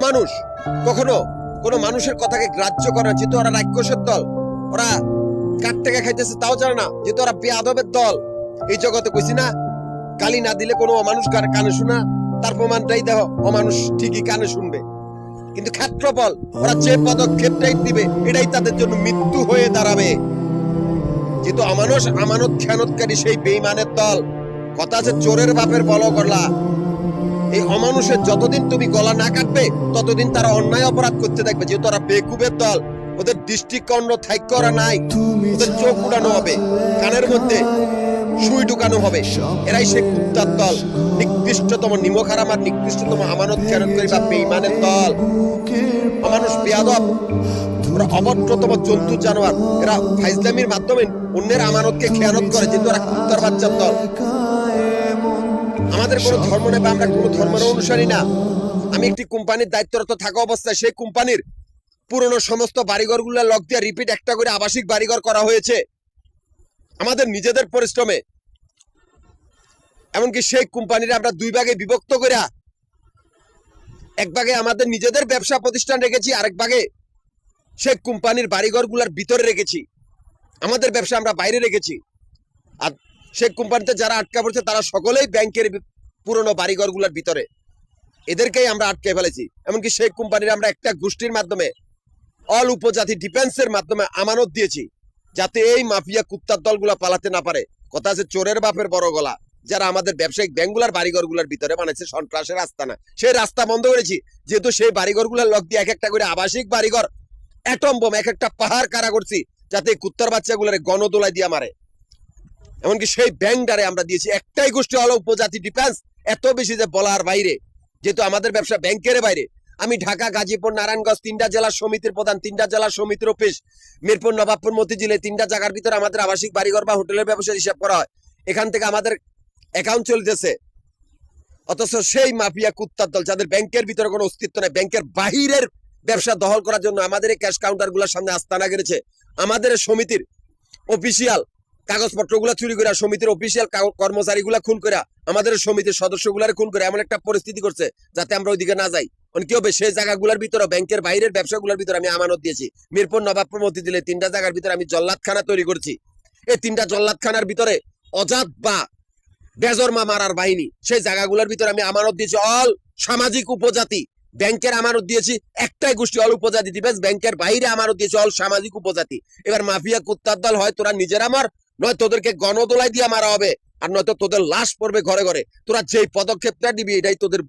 অমানুষ কখনো কোনো মানুষের কথাকে গ্রাহ্য করে না, যেহেতু ওরা রাক্ষসের দল, ওরা কাঠ থেকে খাইতেছে তাও জানে না, যেহেতু ওরা বেয়াদবের দল। এই জগতে কইছি না, গালি না দিলে কোনো অমানুষ কানে শোনা, তার প্রমাণটাই দেখো, অমানুষ ঠিকই কানে শুনবে। কিন্তু ক্ষেত্রফল ওরা যে পদক্ষেপটাই দিবে এটাই তাদের জন্য মৃত্যু হয়ে দাঁড়াবে। যেহেতু অমানুষ আমানত খেয়ানতকারী সেই বেঈমানের দল। কথা আছে চোরের বাপের বলো গলা। এই অমানুষের যতদিন তুমি গলা না কাটবে ততদিন তারা অন্যায় অপরাধ করতে থাকবে। যেহেতু ওরা বেকুবের দল, ওদের দৃষ্টিকর্ণ থাইক্য ওরা নাই, ওদের চোখ উড়ানো হবে, কানের মধ্যে সুই ঢুকানো হবে। এরাই সে কুত্তার দল, নিকৃষ্টতম নিমখারাম আর নিকৃষ্টতম আমানত খেয়ানতকারী বা বেঈমানের দল। অমানুষ বেয়াদব, ওরা অভদ্রতম জন্তু জানোয়ার। এরা ফাইজলামির মাধ্যমে অন্যের আমানতকে খেয়ানত করে, যেহেতু ওরা কুত্তার বাচ্চার দল। আমাদের কোনো ধর্ম নেই বা আমরা কোনো ধর্মের অনুসারী না। আমি একটি কোম্পানির দায়িত্বরত থাকা অবস্থায় সেই কোম্পানির পুরনো সমস্ত বাড়িঘরগুলো লক দিয়ে রিপিট একটা করে আবাসিক বাড়িঘর করা হয়েছে আমাদের নিজেদের পরিশ্রমে। এমনকি সেই কোম্পানির আমরা দুই ভাগে বিভক্ত করে, এক ভাগে আমাদের নিজেদের ব্যবসা প্রতিষ্ঠান রেখেছি, আরেক ভাগে সেই কোম্পানির বাড়িঘরগুলোর ভিতরে রেখেছি। আমাদের ব্যবসা আমরা বাইরে রেখেছি। আর সেই কোম্পানিতে যারা আটকা পড়ছে তারা সকলেই ব্যাংকের পুরনো বাড়িঘরগুলোর ভিতরে, এদেরকেই আমরা আটকে ফেলেছি। এমনকি সেই কোম্পানির আমরা একটা গোষ্ঠীর মাধ্যমে অল উপজাতি ডিফেন্সের মাধ্যমে আমানত দিয়েছি, যাতে এই মাফিয়া কুত্তার দলগুলা পালাতে না পারে। কথা আছে চোরের বাপের বড় গলা। যারা আমাদের ব্যবসায়িক ব্যাংকগুলার বাড়িঘরগুলোর ভিতরে বানাইছে সন্ত্রাসের রাস্তা না, সেই রাস্তা বন্ধ করেছি। যেহেতু সেই বাড়িঘরগুলোর লক দিয়ে এক একটা করে আবাসিক বাড়িঘর অ্যাটম বোম এক একটা পাহাড় কারা করছি, যাতে কুত্তার বাচ্চাগুলোরে গণদোলায় দিয়ে মারে। এমনকি সেই ব্যাংকটারে আমরা দিয়েছি একটাই গোষ্ঠী হলো উপজাতি ডিফেন্স। এত বেশি যে বলার বাইরে, যেহেতু আমাদের ব্যবসা ব্যাংকের বাইরে। আমি ঢাকা, গাজীপুর, নারায়ণগঞ্জ তিনটা জেলার সমিতির প্রধান, তিনটা জেলার সমিতির অফিস, মিরপুর, নবাবপুর, মতিঝিলে তিনটা জায়গার ভিতরে আমাদের আবাসিক বাড়িঘর বা হোটেলের ব্যবসা হিসাব করা হয়। এখান থেকে আমাদের অ্যাকাউন্ট চলতেছে। অথচ সেই মাফিয়া কুত্তার দল, যাদের ব্যাংকের ভিতরে কোনো অস্তিত্ব নেই, ব্যাংকের বাহিরের ব্যবসা দখল করার জন্য আমাদের এই ক্যাশ কাউন্টার গুলোর সামনে আস্তানা গেড়েছে। আমাদের সমিতির অফিসিয়াল কাগজপত্রগুলো চুরি করে, সমিতির অফিসিয়াল কর্মচারীগুলা খুন করে, আমাদের সমিতির সদস্যগুলার খুন করে এমন একটা পরিস্থিতি করছে যাতে আমরা ওইদিকে না যাই। কি হবে, সেই জায়গাগুলোর ভিতরে ব্যাংকের বাইরের ব্যবসাগুলোর ভিতরে আমি আমানত দিয়েছি। মিরপুর, নবাবপুর, মতিঝিলে তিনটা জায়গার ভিতরে আমি জল্লাদখানা তৈরি করছি। এই তিনটা জল্লাদখানার ভিতরে অজাত বা বেজরমা মারার বাহিনী, সেই জায়গাগুলোর ভিতরে আমি আমানত দিয়েছি অল সামাজিক উপজাতি। ব্যাংকের আমানত দিয়েছি একটাই গোষ্ঠী অল উপজাতি ডিফেন্স, ব্যাংকের বাইরে আমানত দিয়েছি অল সামাজিক উপজাতি। এবার মাফিয়া কুত্তার দল হয় তোরা নিজেরা মার, নয় তোদেরকে গণদোলায় দিয়ে মারা হবে, আর নয়তো তোদের লাশ পড়বে ঘরে ঘরে। তোরা যেই পদক্ষেপটা নিবি এটাই তোদের